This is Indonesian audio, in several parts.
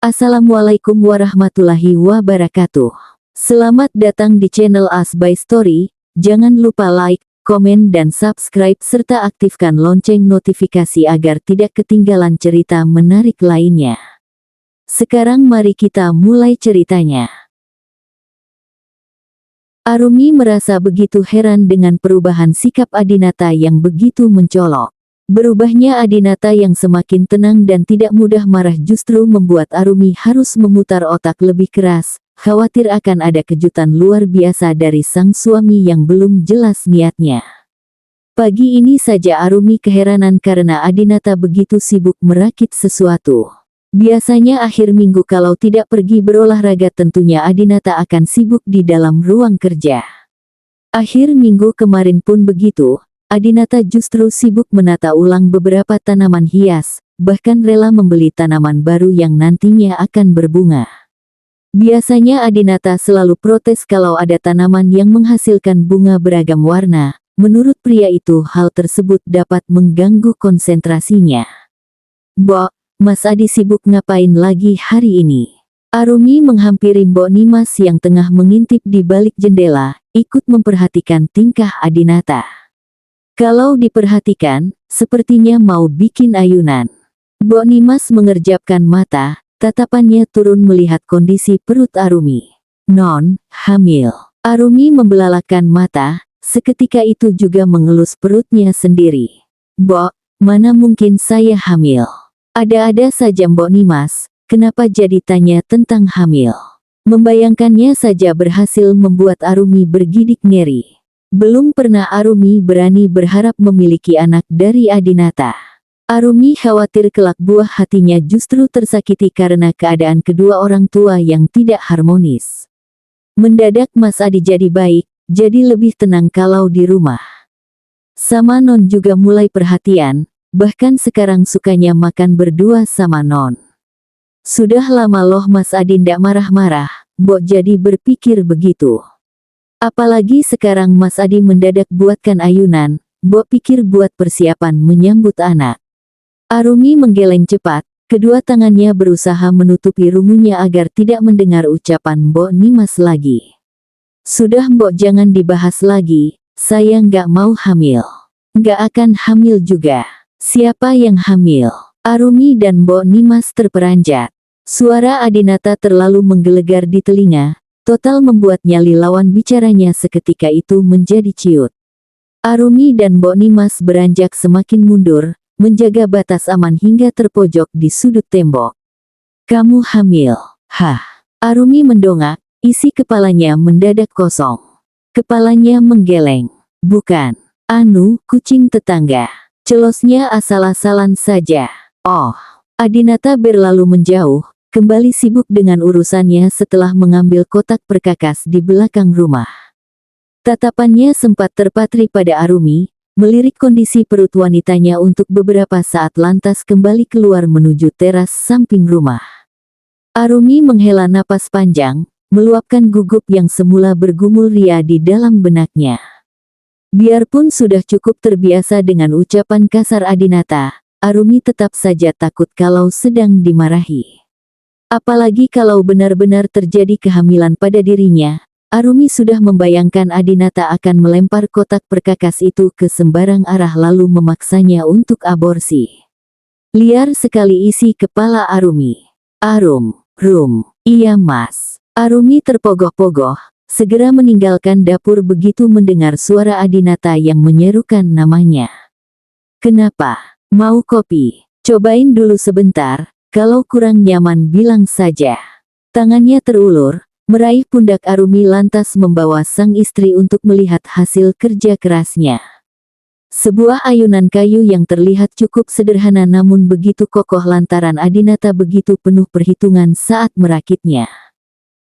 Assalamualaikum warahmatullahi wabarakatuh. Selamat datang di channel As by Story. Jangan lupa like, komen dan subscribe serta aktifkan lonceng notifikasi agar tidak ketinggalan cerita menarik lainnya. Sekarang mari kita mulai ceritanya. Arumi merasa begitu heran dengan perubahan sikap Adinata yang begitu mencolok. Berubahnya Adinata yang semakin tenang dan tidak mudah marah justru membuat Arumi harus memutar otak lebih keras, khawatir akan ada kejutan luar biasa dari sang suami yang belum jelas niatnya. Pagi ini saja Arumi keheranan karena Adinata begitu sibuk merakit sesuatu. Biasanya akhir minggu kalau tidak pergi berolahraga tentunya Adinata akan sibuk di dalam ruang kerja. Akhir minggu kemarin pun begitu. Adinata justru sibuk menata ulang beberapa tanaman hias, bahkan rela membeli tanaman baru yang nantinya akan berbunga. Biasanya Adinata selalu protes kalau ada tanaman yang menghasilkan bunga beragam warna. Menurut pria itu hal tersebut dapat mengganggu konsentrasinya. "Mbok, Mas Adi sibuk ngapain lagi hari ini?" Arumi menghampiri Mbok Nimas yang tengah mengintip di balik jendela, ikut memperhatikan tingkah Adinata. Kalau diperhatikan, sepertinya mau bikin ayunan. Mbok Nimas mengerjapkan mata, tatapannya turun melihat kondisi perut Arumi. "Non, hamil." Arumi membelalakan mata, seketika itu juga mengelus perutnya sendiri. "Mbok, mana mungkin saya hamil?" Ada-ada saja Mbok Nimas, kenapa jadi tanya tentang hamil? Membayangkannya saja berhasil membuat Arumi bergidik ngeri. Belum pernah Arumi berani berharap memiliki anak dari Adinata. Arumi khawatir kelak buah hatinya justru tersakiti karena keadaan kedua orang tua yang tidak harmonis. Mendadak Mas Adi jadi baik, jadi lebih tenang kalau di rumah. Sama Non juga mulai perhatian, bahkan sekarang sukanya makan berdua sama Non. Sudah lama loh Mas Adi ndak marah-marah, Mbok jadi berpikir begitu. Apalagi sekarang Mas Adi mendadak buatkan ayunan, Mbok pikir buat persiapan menyambut anak. Arumi menggeleng cepat, kedua tangannya berusaha menutupi rungunya agar tidak mendengar ucapan Mbok Nimas lagi. "Sudah Mbok jangan dibahas lagi, saya nggak mau hamil." "Nggak akan hamil juga." "Siapa yang hamil?" Arumi dan Mbok Nimas terperanjat. Suara Adinata terlalu menggelegar di telinga. Total membuat nyali lawan bicaranya seketika itu menjadi ciut. Arumi dan Mbok Nimas beranjak semakin mundur, menjaga batas aman hingga terpojok di sudut tembok. "Kamu hamil?" "Hah?" Arumi mendongak, isi kepalanya mendadak kosong. Kepalanya menggeleng. "Bukan. Anu, kucing tetangga." Celosnya asal-asalan saja. "Oh." Adinata berlalu menjauh. Kembali sibuk dengan urusannya setelah mengambil kotak perkakas di belakang rumah. Tatapannya sempat terpatri pada Arumi, melirik kondisi perut wanitanya untuk beberapa saat lantas kembali keluar menuju teras samping rumah. Arumi menghela napas panjang, meluapkan gugup yang semula bergumul ria di dalam benaknya. Biarpun sudah cukup terbiasa dengan ucapan kasar Adinata, Arumi tetap saja takut kalau sedang dimarahi. Apalagi kalau benar-benar terjadi kehamilan pada dirinya, Arumi sudah membayangkan Adinata akan melempar kotak perkakas itu ke sembarang arah lalu memaksanya untuk aborsi. Liar sekali isi kepala Arumi. Iya Mas." Arumi terpogoh-pogoh, segera meninggalkan dapur begitu mendengar suara Adinata yang menyerukan namanya. "Kenapa? Mau kopi? Cobain dulu sebentar. Kalau kurang nyaman bilang saja." Tangannya terulur, meraih pundak Arumi lantas membawa sang istri untuk melihat hasil kerja kerasnya. Sebuah ayunan kayu yang terlihat cukup sederhana namun begitu kokoh lantaran Adinata begitu penuh perhitungan saat merakitnya.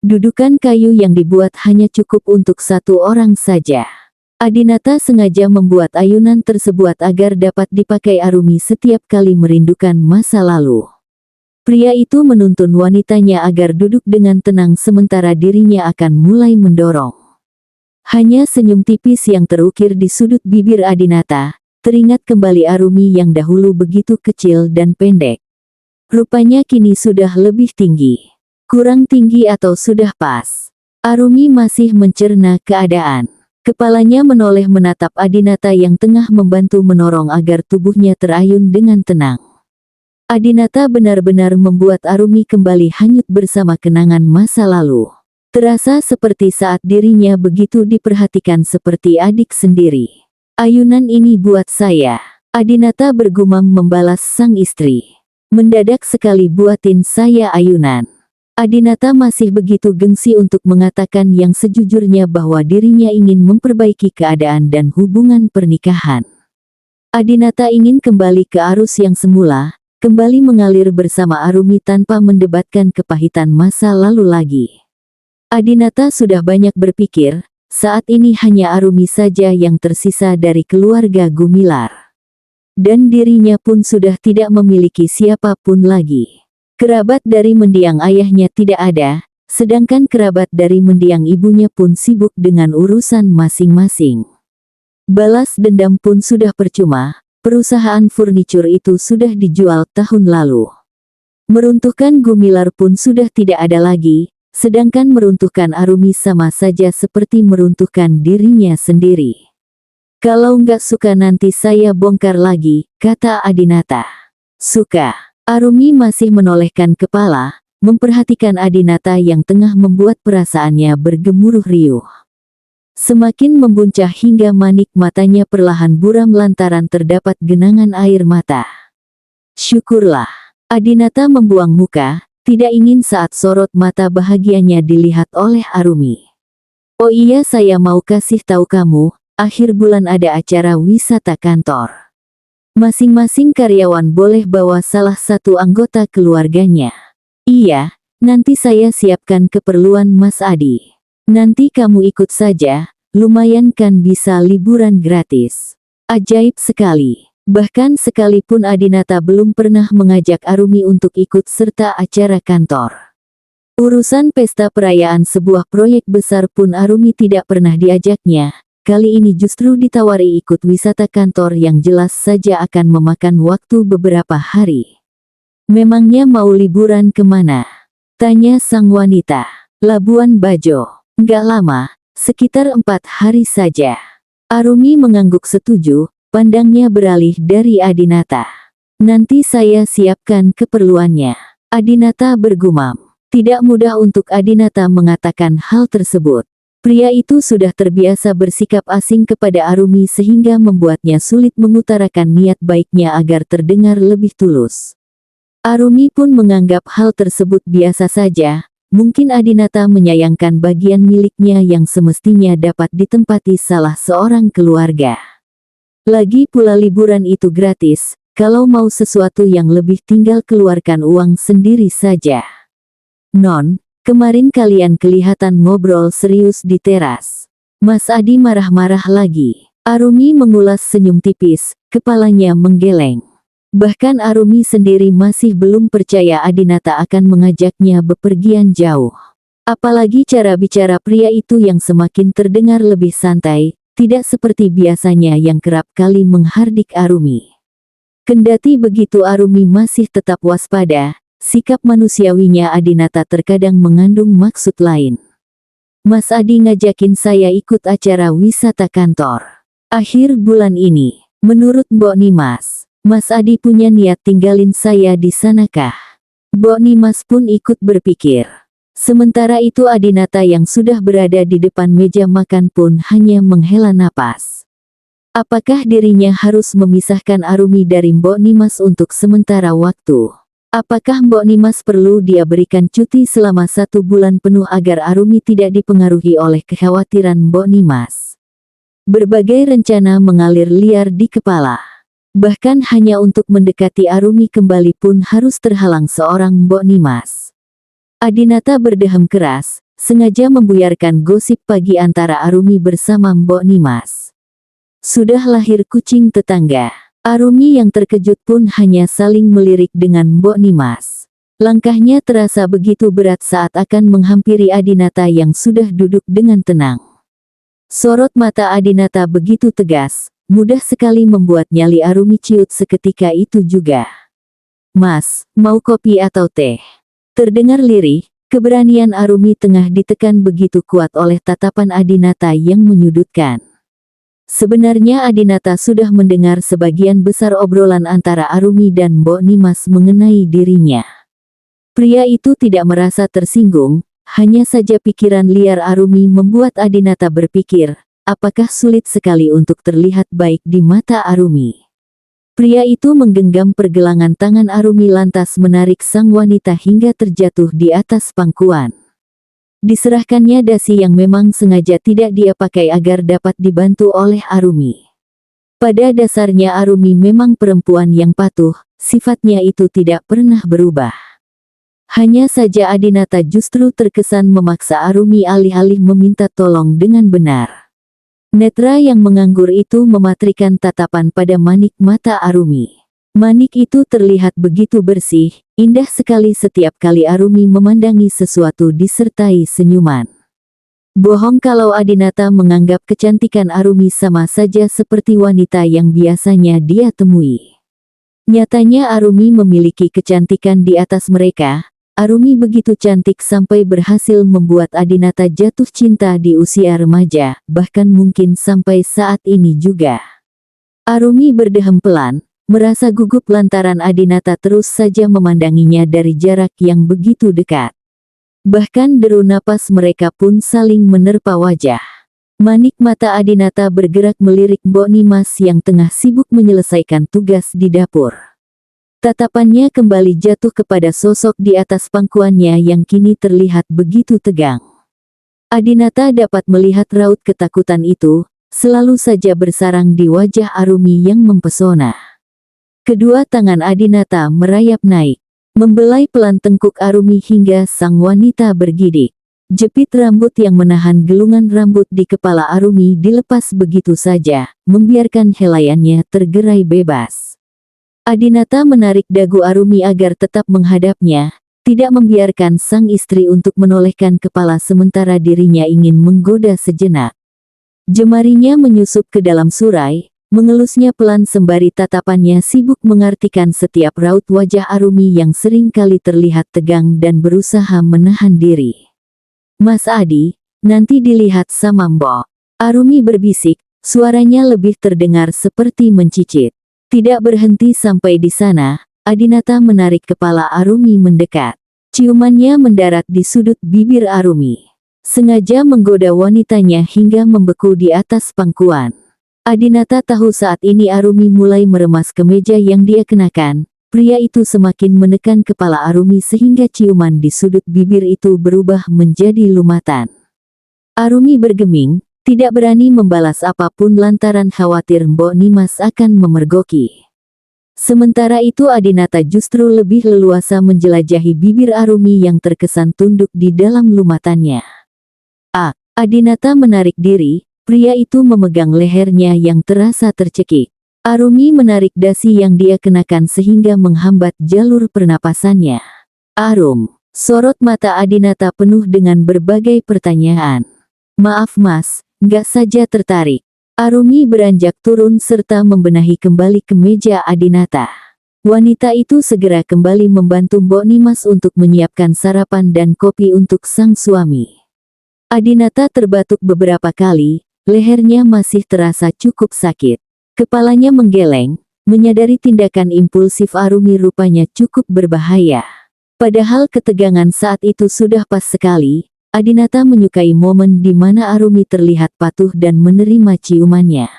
Dudukan kayu yang dibuat hanya cukup untuk satu orang saja. Adinata sengaja membuat ayunan tersebut agar dapat dipakai Arumi setiap kali merindukan masa lalu. Pria itu menuntun wanitanya agar duduk dengan tenang sementara dirinya akan mulai mendorong. Hanya senyum tipis yang terukir di sudut bibir Adinata, teringat kembali Arumi yang dahulu begitu kecil dan pendek. Rupanya kini sudah lebih tinggi. Kurang tinggi atau sudah pas? Arumi masih mencerna keadaan. Kepalanya menoleh menatap Adinata yang tengah membantu menorong agar tubuhnya terayun dengan tenang. Adinata benar-benar membuat Arumi kembali hanyut bersama kenangan masa lalu. Terasa seperti saat dirinya begitu diperhatikan seperti adik sendiri. Ayunan ini buat saya. Adinata bergumam membalas sang istri. Mendadak sekali buatin saya ayunan. Adinata masih begitu gengsi untuk mengatakan yang sejujurnya bahwa dirinya ingin memperbaiki keadaan dan hubungan pernikahan. Adinata ingin kembali ke arus yang semula, kembali mengalir bersama Arumi tanpa mendebatkan kepahitan masa lalu lagi. Adinata sudah banyak berpikir, saat ini hanya Arumi saja yang tersisa dari keluarga Gumilar. Dan dirinya pun sudah tidak memiliki siapapun lagi. Kerabat dari mendiang ayahnya tidak ada, sedangkan kerabat dari mendiang ibunya pun sibuk dengan urusan masing-masing. Balas dendam pun sudah percuma, perusahaan furnitur itu sudah dijual tahun lalu. Meruntuhkan Gumilar pun sudah tidak ada lagi, sedangkan meruntuhkan Arumi sama saja seperti meruntuhkan dirinya sendiri. Kalau nggak suka nanti saya bongkar lagi, kata Adinata. Suka. Arumi masih menolehkan kepala, memperhatikan Adinata yang tengah membuat perasaannya bergemuruh riuh. Semakin membuncah hingga manik matanya perlahan buram lantaran terdapat genangan air mata. Syukurlah. Adinata membuang muka, tidak ingin saat sorot mata bahagianya dilihat oleh Arumi. Oh iya, saya mau kasih tahu kamu, akhir bulan ada acara wisata kantor. Masing-masing karyawan boleh bawa salah satu anggota keluarganya. Iya, nanti saya siapkan keperluan Mas Adi. Nanti kamu ikut saja, lumayan kan bisa liburan gratis. Ajaib sekali. Bahkan sekalipun Adinata belum pernah mengajak Arumi untuk ikut serta acara kantor. Urusan pesta perayaan sebuah proyek besar pun Arumi tidak pernah diajaknya. Kali ini justru ditawari ikut wisata kantor yang jelas saja akan memakan waktu beberapa hari. Memangnya mau liburan kemana? Tanya sang wanita. Labuan Bajo. Nggak lama, sekitar 4 hari saja. Arumi mengangguk setuju, pandangnya beralih dari Adinata. Nanti saya siapkan keperluannya. Adinata bergumam. Tidak mudah untuk Adinata mengatakan hal tersebut. Pria itu sudah terbiasa bersikap asing kepada Arumi sehingga membuatnya sulit mengutarakan niat baiknya agar terdengar lebih tulus. Arumi pun menganggap hal tersebut biasa saja, mungkin Adinata menyayangkan bagian miliknya yang semestinya dapat ditempati salah seorang keluarga. Lagi pula liburan itu gratis, kalau mau sesuatu yang lebih tinggal keluarkan uang sendiri saja. Non, kemarin kalian kelihatan ngobrol serius di teras. Mas Adi marah-marah lagi. Arumi mengulas senyum tipis, kepalanya menggeleng. Bahkan Arumi sendiri masih belum percaya Adinata akan mengajaknya bepergian jauh. Apalagi cara bicara pria itu yang semakin terdengar lebih santai, tidak seperti biasanya yang kerap kali menghardik Arumi. Kendati begitu Arumi masih tetap waspada. Sikap manusiawinya Adinata terkadang mengandung maksud lain. Mas Adi ngajakin saya ikut acara wisata kantor akhir bulan ini. Menurut Mbok Nimas, Mas Adi punya niat tinggalin saya di sanakah? Mbok Nimas pun ikut berpikir. Sementara itu Adinata yang sudah berada di depan meja makan pun hanya menghela napas. Apakah dirinya harus memisahkan Arumi dari Mbok Nimas untuk sementara waktu? Apakah Mbok Nimas perlu dia berikan cuti selama 1 bulan penuh agar Arumi tidak dipengaruhi oleh kekhawatiran Mbok Nimas? Berbagai rencana mengalir liar di kepala. Bahkan hanya untuk mendekati Arumi kembali pun harus terhalang seorang Mbok Nimas. Adinata berdeham keras, sengaja membuyarkan gosip pagi antara Arumi bersama Mbok Nimas. Sudah lahir kucing tetangga. Arumi yang terkejut pun hanya saling melirik dengan Mbok Nimas. Langkahnya terasa begitu berat saat akan menghampiri Adinata yang sudah duduk dengan tenang. Sorot mata Adinata begitu tegas, mudah sekali membuat nyali Arumi ciut seketika itu juga. Mas, mau kopi atau teh? Terdengar lirih, keberanian Arumi tengah ditekan begitu kuat oleh tatapan Adinata yang menyudutkan. Sebenarnya Adinata sudah mendengar sebagian besar obrolan antara Arumi dan Mbok Nimas mengenai dirinya. Pria itu tidak merasa tersinggung, hanya saja pikiran liar Arumi membuat Adinata berpikir, apakah sulit sekali untuk terlihat baik di mata Arumi. Pria itu menggenggam pergelangan tangan Arumi lantas menarik sang wanita hingga terjatuh di atas pangkuan. Diserahkannya dasi yang memang sengaja tidak dia pakai agar dapat dibantu oleh Arumi. Pada dasarnya Arumi memang perempuan yang patuh, sifatnya itu tidak pernah berubah. Hanya saja Adinata justru terkesan memaksa Arumi alih-alih meminta tolong dengan benar. Netra yang menganggur itu mematrikan tatapan pada manik mata Arumi. Manik itu terlihat begitu bersih, indah sekali setiap kali Arumi memandangi sesuatu disertai senyuman. Bohong kalau Adinata menganggap kecantikan Arumi sama saja seperti wanita yang biasanya dia temui. Nyatanya Arumi memiliki kecantikan di atas mereka. Arumi begitu cantik sampai berhasil membuat Adinata jatuh cinta di usia remaja, bahkan mungkin sampai saat ini juga. Arumi berdehem pelan, merasa gugup lantaran Adinata terus saja memandanginya dari jarak yang begitu dekat. Bahkan deru napas mereka pun saling menerpa wajah. Manik mata Adinata bergerak melirik Mbok Nimas yang tengah sibuk menyelesaikan tugas di dapur. Tatapannya kembali jatuh kepada sosok di atas pangkuannya yang kini terlihat begitu tegang. Adinata dapat melihat raut ketakutan itu, selalu saja bersarang di wajah Arumi yang mempesona. Kedua tangan Adinata merayap naik, membelai pelan tengkuk Arumi hingga sang wanita bergidik. Jepit rambut yang menahan gelungan rambut di kepala Arumi dilepas begitu saja, membiarkan helaiannya tergerai bebas. Adinata menarik dagu Arumi agar tetap menghadapnya, tidak membiarkan sang istri untuk menolehkan kepala sementara dirinya ingin menggoda sejenak. Jemarinya menyusup ke dalam surai, mengelusnya pelan sembari tatapannya sibuk mengartikan setiap raut wajah Arumi yang sering kali terlihat tegang dan berusaha menahan diri. Mas Adi, nanti dilihat sama Mbok. Arumi berbisik, suaranya lebih terdengar seperti mencicit. Tidak berhenti sampai di sana, Adinata menarik kepala Arumi mendekat. Ciumannya mendarat di sudut bibir Arumi. Sengaja menggoda wanitanya hingga membeku di atas pangkuan. Adinata tahu saat ini Arumi mulai meremas kemeja yang dia kenakan. Pria itu semakin menekan kepala Arumi sehingga ciuman di sudut bibir itu berubah menjadi lumatan. Arumi bergeming, tidak berani membalas apapun lantaran khawatir Mbok Nimas akan memergoki. Sementara itu Adinata justru lebih leluasa menjelajahi bibir Arumi yang terkesan tunduk di dalam lumatannya. Adinata menarik diri, pria itu memegang lehernya yang terasa tercekik. Arumi menarik dasi yang dia kenakan sehingga menghambat jalur pernapasannya. Arum, sorot mata Adinata penuh dengan berbagai pertanyaan. Maaf mas, nggak saja tertarik. Arumi beranjak turun serta membenahi kembali kemeja Adinata. Wanita itu segera kembali membantu Mbok Nimas untuk menyiapkan sarapan dan kopi untuk sang suami. Adinata terbatuk beberapa kali, lehernya masih terasa cukup sakit. Kepalanya menggeleng, menyadari tindakan impulsif Arumi rupanya cukup berbahaya. Padahal ketegangan saat itu sudah pas sekali. Adinata menyukai momen di mana Arumi terlihat patuh dan menerima ciumannya.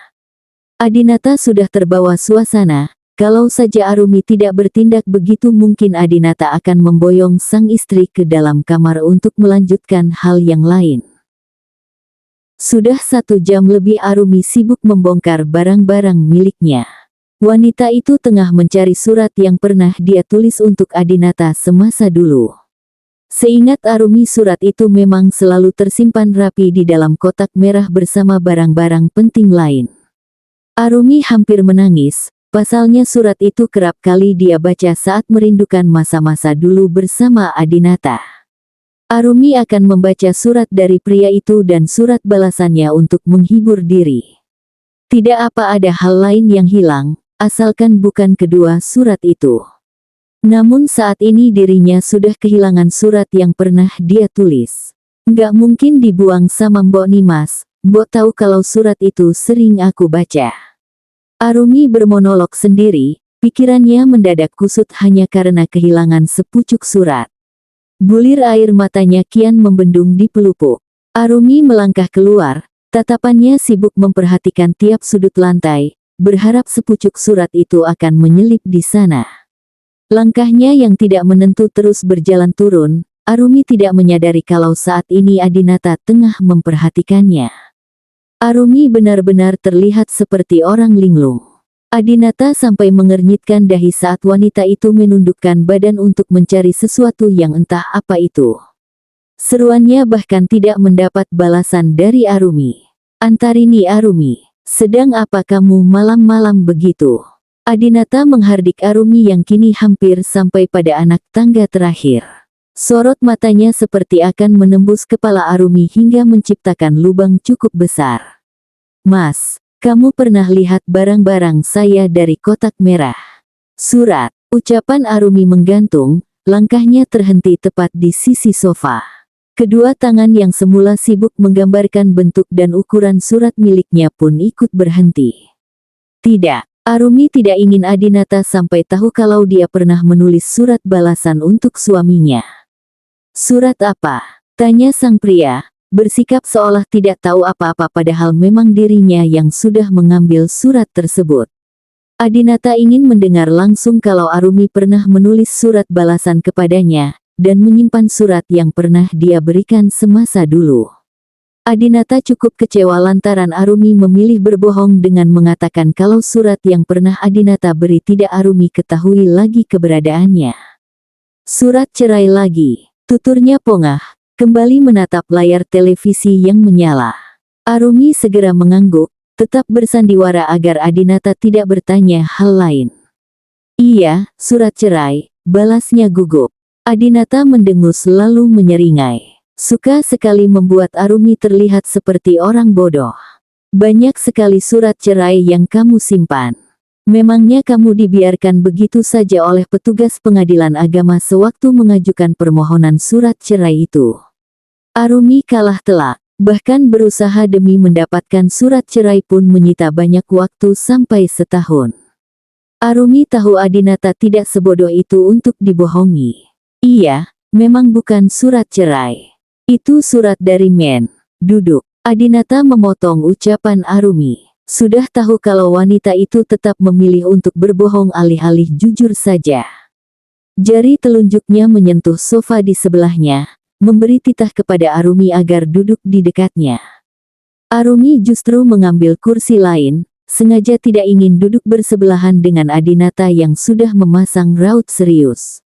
Adinata sudah terbawa suasana, kalau saja Arumi tidak bertindak begitu mungkin Adinata akan memboyong sang istri ke dalam kamar untuk melanjutkan hal yang lain. Sudah 1 jam lebih Arumi sibuk membongkar barang-barang miliknya. Wanita itu tengah mencari surat yang pernah dia tulis untuk Adinata semasa dulu. Seingat Arumi surat itu memang selalu tersimpan rapi di dalam kotak merah bersama barang-barang penting lain. Arumi hampir menangis, pasalnya surat itu kerap kali dia baca saat merindukan masa-masa dulu bersama Adinata. Arumi akan membaca surat dari pria itu dan surat balasannya untuk menghibur diri. Tidak apa ada hal lain yang hilang, asalkan bukan kedua surat itu. Namun saat ini dirinya sudah kehilangan surat yang pernah dia tulis. Nggak mungkin dibuang sama Mbok Nimas, Mbok tahu kalau surat itu sering aku baca. Arumi bermonolog sendiri, pikirannya mendadak kusut hanya karena kehilangan sepucuk surat. Bulir air matanya kian membendung di pelupuk. Arumi melangkah keluar, tatapannya sibuk memperhatikan tiap sudut lantai, berharap sepucuk surat itu akan menyelip di sana. Langkahnya yang tidak menentu terus berjalan turun, Arumi tidak menyadari kalau saat ini Adinata tengah memperhatikannya. Arumi benar-benar terlihat seperti orang linglung. Adinata sampai mengernyitkan dahi saat wanita itu menundukkan badan untuk mencari sesuatu yang entah apa itu. Seruannya bahkan tidak mendapat balasan dari Arumi. Antarini Arumi, sedang apa kamu malam-malam begitu? Adinata menghardik Arumi yang kini hampir sampai pada anak tangga terakhir. Sorot matanya seperti akan menembus kepala Arumi hingga menciptakan lubang cukup besar. Mas, kamu pernah lihat barang-barang saya dari kotak merah? Surat, ucapan Arumi menggantung, langkahnya terhenti tepat di sisi sofa. Kedua tangan yang semula sibuk menggambarkan bentuk dan ukuran surat miliknya pun ikut berhenti. Tidak, Arumi tidak ingin Adinata sampai tahu kalau dia pernah menulis surat balasan untuk suaminya. Surat apa? Tanya sang pria, bersikap seolah tidak tahu apa-apa padahal memang dirinya yang sudah mengambil surat tersebut. Adinata ingin mendengar langsung kalau Arumi pernah menulis surat balasan kepadanya, dan menyimpan surat yang pernah dia berikan semasa dulu. Adinata cukup kecewa lantaran Arumi memilih berbohong dengan mengatakan kalau surat yang pernah Adinata beri tidak Arumi ketahui lagi keberadaannya. Surat cerai lagi, tuturnya pongah. Kembali menatap layar televisi yang menyala. Arumi segera mengangguk, tetap bersandiwara agar Adinata tidak bertanya hal lain. Iya, surat cerai, balasnya gugup. Adinata mendengus lalu menyeringai. Suka sekali membuat Arumi terlihat seperti orang bodoh. Banyak sekali surat cerai yang kamu simpan. Memangnya kamu dibiarkan begitu saja oleh petugas pengadilan agama sewaktu mengajukan permohonan surat cerai itu? Arumi kalah telak, bahkan berusaha demi mendapatkan surat cerai pun menyita banyak waktu sampai setahun. Arumi tahu Adinata tidak sebodoh itu untuk dibohongi. Iya, memang bukan surat cerai. Itu surat dari Men. Duduk. Adinata memotong ucapan Arumi. Sudah tahu kalau wanita itu tetap memilih untuk berbohong alih-alih jujur saja. Jari telunjuknya menyentuh sofa di sebelahnya, memberi titah kepada Arumi agar duduk di dekatnya. Arumi justru mengambil kursi lain, sengaja tidak ingin duduk bersebelahan dengan Adinata yang sudah memasang raut serius.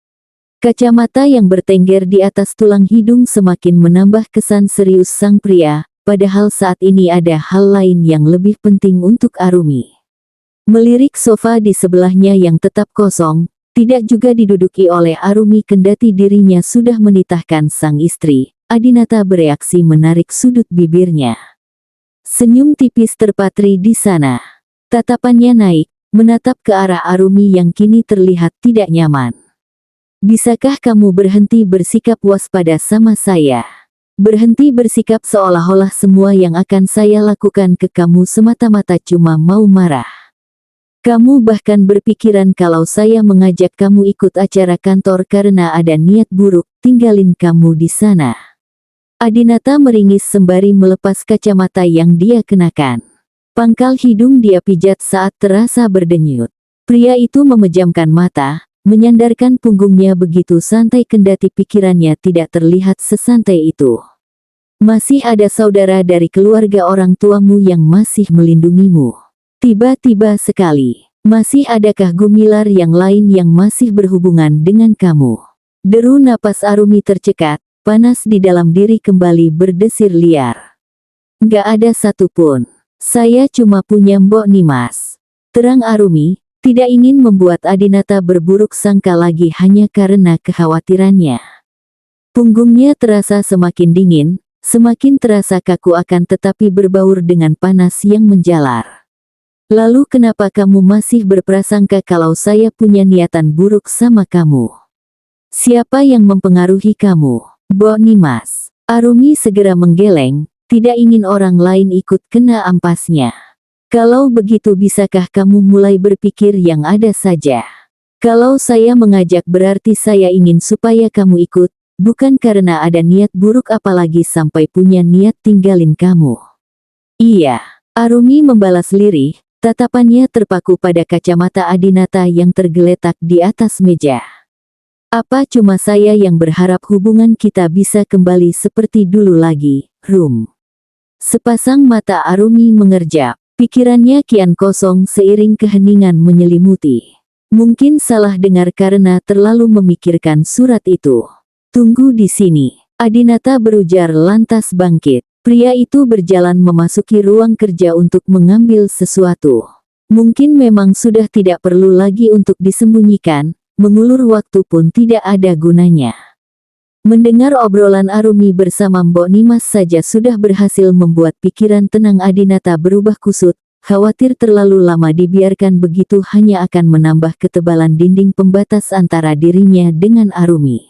Kacamata yang bertengger di atas tulang hidung semakin menambah kesan serius sang pria. Padahal saat ini ada hal lain yang lebih penting untuk Arumi. Melirik sofa di sebelahnya yang tetap kosong, tidak juga diduduki oleh Arumi kendati dirinya sudah menitahkan sang istri, Adinata bereaksi menarik sudut bibirnya. Senyum tipis terpatri di sana. Tatapannya naik, menatap ke arah Arumi yang kini terlihat tidak nyaman. Bisakah kamu berhenti bersikap waspada sama saya? Berhenti bersikap seolah-olah semua yang akan saya lakukan ke kamu semata-mata cuma mau marah. Kamu bahkan berpikiran kalau saya mengajak kamu ikut acara kantor karena ada niat buruk, tinggalin kamu di sana. Adinata meringis sembari melepas kacamata yang dia kenakan. Pangkal hidung dia pijat saat terasa berdenyut. Pria itu memejamkan mata, menyandarkan punggungnya begitu santai kendati pikirannya tidak terlihat sesantai itu. Masih ada saudara dari keluarga orang tuamu yang masih melindungimu. Tiba-tiba sekali, masih adakah gumilar yang lain yang masih berhubungan dengan kamu? Deru napas Arumi tercekat, panas di dalam diri kembali berdesir liar. Nggak ada satupun. Saya cuma punya Mbok Nimas. Terang Arumi, tidak ingin membuat Adinata berburuk sangka lagi hanya karena kekhawatirannya. Punggungnya terasa semakin dingin, semakin terasa kaku akan tetapi berbaur dengan panas yang menjalar. Lalu kenapa kamu masih berprasangka kalau saya punya niatan buruk sama kamu? Siapa yang mempengaruhi kamu? Bo Nimas. Arumi segera menggeleng, tidak ingin orang lain ikut kena ampasnya. Kalau begitu bisakah kamu mulai berpikir yang ada saja? Kalau saya mengajak berarti saya ingin supaya kamu ikut, bukan karena ada niat buruk apalagi sampai punya niat tinggalin kamu. Iya, Arumi membalas lirih, tatapannya terpaku pada kacamata Adinata yang tergeletak di atas meja. Apa cuma saya yang berharap hubungan kita bisa kembali seperti dulu lagi, Rum? Sepasang mata Arumi mengerjap, pikirannya kian kosong seiring keheningan menyelimuti. Mungkin salah dengar karena terlalu memikirkan surat itu. Tunggu di sini, Adinata berujar lantas bangkit. Pria itu berjalan memasuki ruang kerja untuk mengambil sesuatu. Mungkin memang sudah tidak perlu lagi untuk disembunyikan, mengulur waktu pun tidak ada gunanya. Mendengar obrolan Arumi bersama Mbok Nimas saja sudah berhasil membuat pikiran tenang Adinata berubah kusut. Khawatir terlalu lama dibiarkan begitu hanya akan menambah ketebalan dinding pembatas antara dirinya dengan Arumi.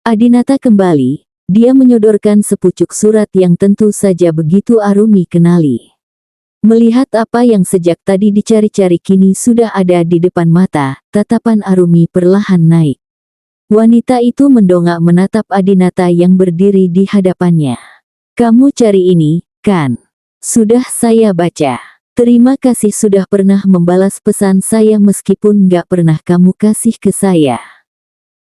Adinata kembali, dia menyodorkan sepucuk surat yang tentu saja begitu Arumi kenali. Melihat apa yang sejak tadi dicari-cari kini sudah ada di depan mata, tatapan Arumi perlahan naik. Wanita itu mendongak menatap Adinata yang berdiri di hadapannya. Kamu cari ini, kan? Sudah saya baca. Terima kasih sudah pernah membalas pesan saya meskipun nggak pernah kamu kasih ke saya.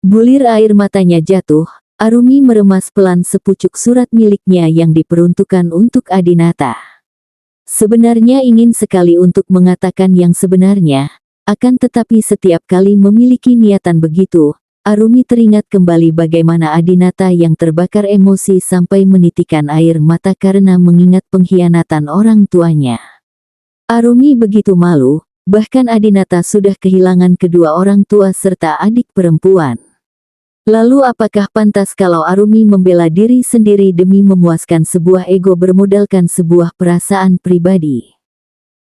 Bulir air matanya jatuh, Arumi meremas pelan sepucuk surat miliknya yang diperuntukkan untuk Adinata. Sebenarnya ingin sekali untuk mengatakan yang sebenarnya, akan tetapi setiap kali memiliki niatan begitu, Arumi teringat kembali bagaimana Adinata yang terbakar emosi sampai menitikan air mata karena mengingat pengkhianatan orang tuanya. Arumi begitu malu, bahkan Adinata sudah kehilangan kedua orang tua serta adik perempuan. Lalu apakah pantas kalau Arumi membela diri sendiri demi memuaskan sebuah ego bermodalkan sebuah perasaan pribadi?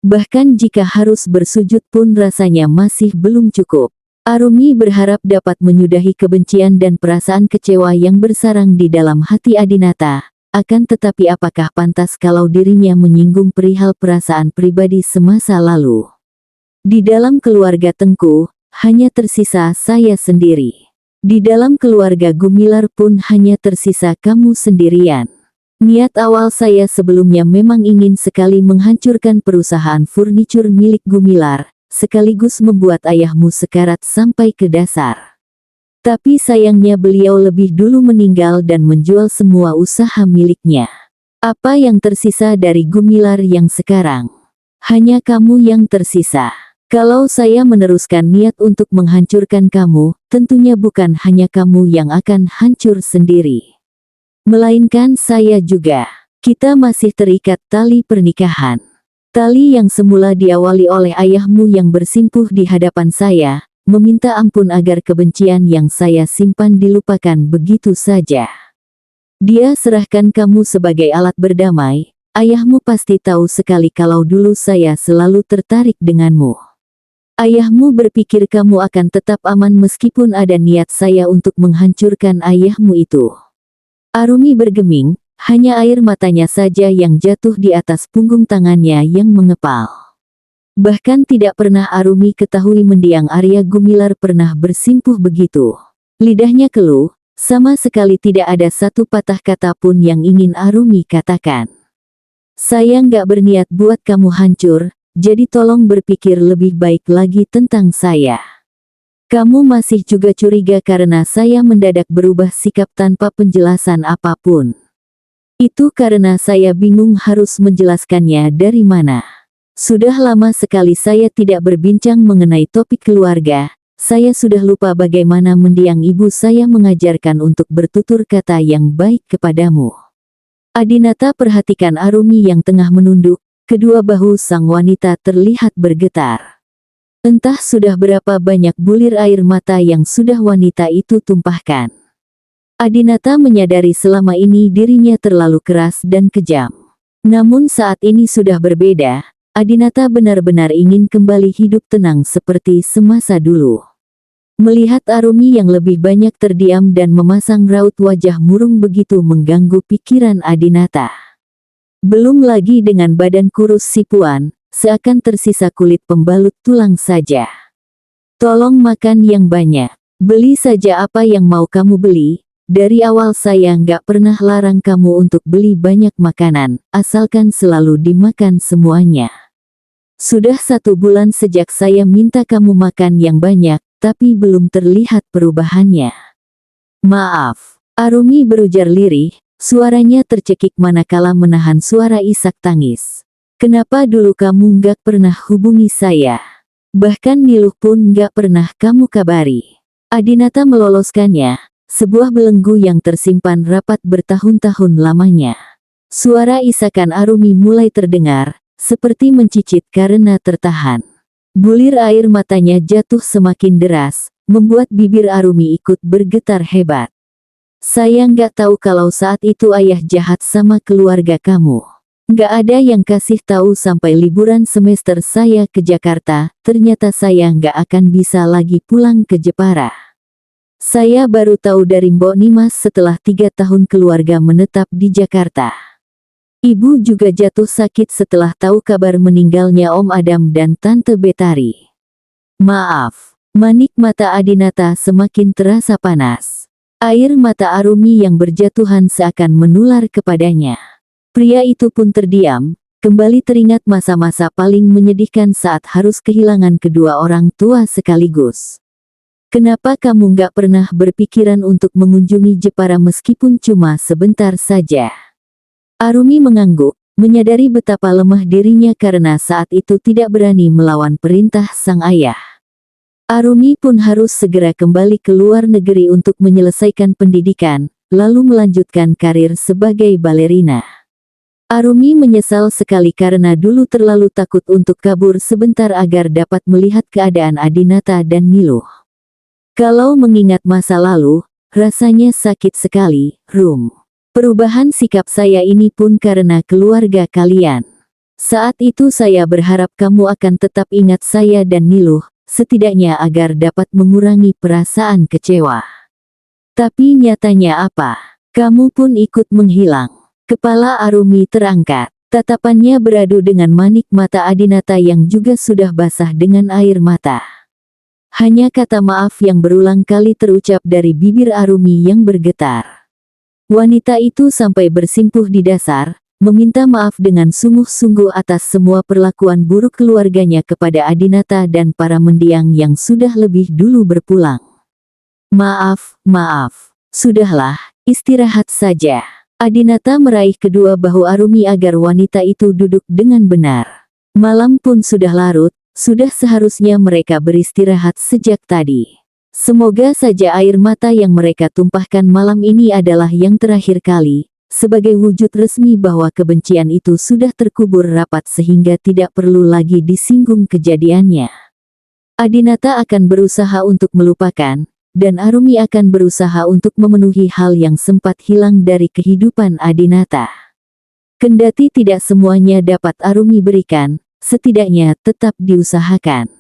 Bahkan jika harus bersujud pun rasanya masih belum cukup. Arumi berharap dapat menyudahi kebencian dan perasaan kecewa yang bersarang di dalam hati Adinata. Akan tetapi apakah pantas kalau dirinya menyinggung perihal perasaan pribadi semasa lalu? Di dalam keluarga Tengku, hanya tersisa saya sendiri. Di dalam keluarga Gumilar pun hanya tersisa kamu sendirian. Niat awal saya sebelumnya memang ingin sekali menghancurkan perusahaan furnitur milik Gumilar, sekaligus membuat ayahmu sekarat sampai ke dasar. Tapi sayangnya beliau lebih dulu meninggal dan menjual semua usaha miliknya. Apa yang tersisa dari Gumilar yang sekarang? Hanya kamu yang tersisa. Kalau saya meneruskan niat untuk menghancurkan kamu, tentunya bukan hanya kamu yang akan hancur sendiri. Melainkan saya juga. Kita masih terikat tali pernikahan. Tali yang semula diawali oleh ayahmu yang bersimpuh di hadapan saya, meminta ampun agar kebencian yang saya simpan dilupakan begitu saja. Dia serahkan kamu sebagai alat berdamai, ayahmu pasti tahu sekali kalau dulu saya selalu tertarik denganmu. Ayahmu berpikir kamu akan tetap aman meskipun ada niat saya untuk menghancurkan ayahmu itu. Arumi bergeming, hanya air matanya saja yang jatuh di atas punggung tangannya yang mengepal. Bahkan tidak pernah Arumi ketahui mendiang Arya Gumilar pernah bersimpuh begitu. Lidahnya keluh, sama sekali tidak ada satu patah kata pun yang ingin Arumi katakan. Saya nggak berniat buat kamu hancur, jadi tolong berpikir lebih baik lagi tentang saya. Kamu masih juga curiga karena saya mendadak berubah sikap tanpa penjelasan apapun. Itu karena saya bingung harus menjelaskannya dari mana. Sudah lama sekali saya tidak berbincang mengenai topik keluarga, saya sudah lupa bagaimana mendiang ibu saya mengajarkan untuk bertutur kata yang baik kepadamu. Adinata perhatikan Arumi yang tengah menunduk, kedua bahu sang wanita terlihat bergetar. Entah sudah berapa banyak bulir air mata yang sudah wanita itu tumpahkan. Adinata menyadari selama ini dirinya terlalu keras dan kejam. Namun saat ini sudah berbeda. Adinata benar-benar ingin kembali hidup tenang seperti semasa dulu. Melihat Arumi yang lebih banyak terdiam dan memasang raut wajah murung begitu mengganggu pikiran Adinata. Belum lagi dengan badan kurus si Puan, seakan tersisa kulit pembalut tulang saja. Tolong makan yang banyak. Beli saja apa yang mau kamu beli. Dari awal saya nggak pernah larang kamu untuk beli banyak makanan, asalkan selalu dimakan semuanya. Sudah 1 bulan sejak saya minta kamu makan yang banyak, tapi belum terlihat perubahannya. Maaf, Arumi berujar lirih, suaranya tercekik manakala menahan suara isak tangis. Kenapa dulu kamu nggak pernah hubungi saya? Bahkan Niluh pun nggak pernah kamu kabari. Adinata meloloskannya, sebuah belenggu yang tersimpan rapat bertahun-tahun lamanya. Suara isakan Arumi mulai terdengar, seperti mencicit karena tertahan. Bulir air matanya jatuh semakin deras, membuat bibir Arumi ikut bergetar hebat. Saya nggak tahu kalau saat itu ayah jahat sama keluarga kamu. Nggak ada yang kasih tahu sampai liburan semester saya ke Jakarta, ternyata saya nggak akan bisa lagi pulang ke Jepara. Saya baru tahu dari Mbok Nimas setelah 3 tahun keluarga menetap di Jakarta. Ibu juga jatuh sakit setelah tahu kabar meninggalnya Om Adam dan Tante Betari. Maaf, manik mata Adinata semakin terasa panas. Air mata Arumi yang berjatuhan seakan menular kepadanya. Pria itu pun terdiam, kembali teringat masa-masa paling menyedihkan saat harus kehilangan kedua orang tua sekaligus. Kenapa kamu nggak pernah berpikiran untuk mengunjungi Jepara meskipun cuma sebentar saja? Arumi mengangguk, menyadari betapa lemah dirinya karena saat itu tidak berani melawan perintah sang ayah. Arumi pun harus segera kembali ke luar negeri untuk menyelesaikan pendidikan, lalu melanjutkan karir sebagai balerina. Arumi menyesal sekali karena dulu terlalu takut untuk kabur sebentar agar dapat melihat keadaan Adinata dan Niluh. Kalau mengingat masa lalu, rasanya sakit sekali, Rum. Perubahan sikap saya ini pun karena keluarga kalian. Saat itu saya berharap kamu akan tetap ingat saya dan Niluh, setidaknya agar dapat mengurangi perasaan kecewa. Tapi nyatanya apa? Kamu pun ikut menghilang. Kepala Arumi terangkat. Tatapannya beradu dengan manik mata Adinata yang juga sudah basah dengan air mata. Hanya kata maaf yang berulang kali terucap dari bibir Arumi yang bergetar. Wanita itu sampai bersimpuh di dasar, meminta maaf dengan sungguh-sungguh atas semua perlakuan buruk keluarganya kepada Adinata dan para mendiang yang sudah lebih dulu berpulang. Maaf, sudahlah, istirahat saja. Adinata meraih kedua bahu Arumi agar wanita itu duduk dengan benar. Malam pun sudah larut, sudah seharusnya mereka beristirahat sejak tadi. Semoga saja air mata yang mereka tumpahkan malam ini adalah yang terakhir kali, sebagai wujud resmi bahwa kebencian itu sudah terkubur rapat sehingga tidak perlu lagi disinggung kejadiannya. Adinata akan berusaha untuk melupakan, dan Arumi akan berusaha untuk memenuhi hal yang sempat hilang dari kehidupan Adinata. Kendati tidak semuanya dapat Arumi berikan, setidaknya tetap diusahakan.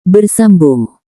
Bersambung.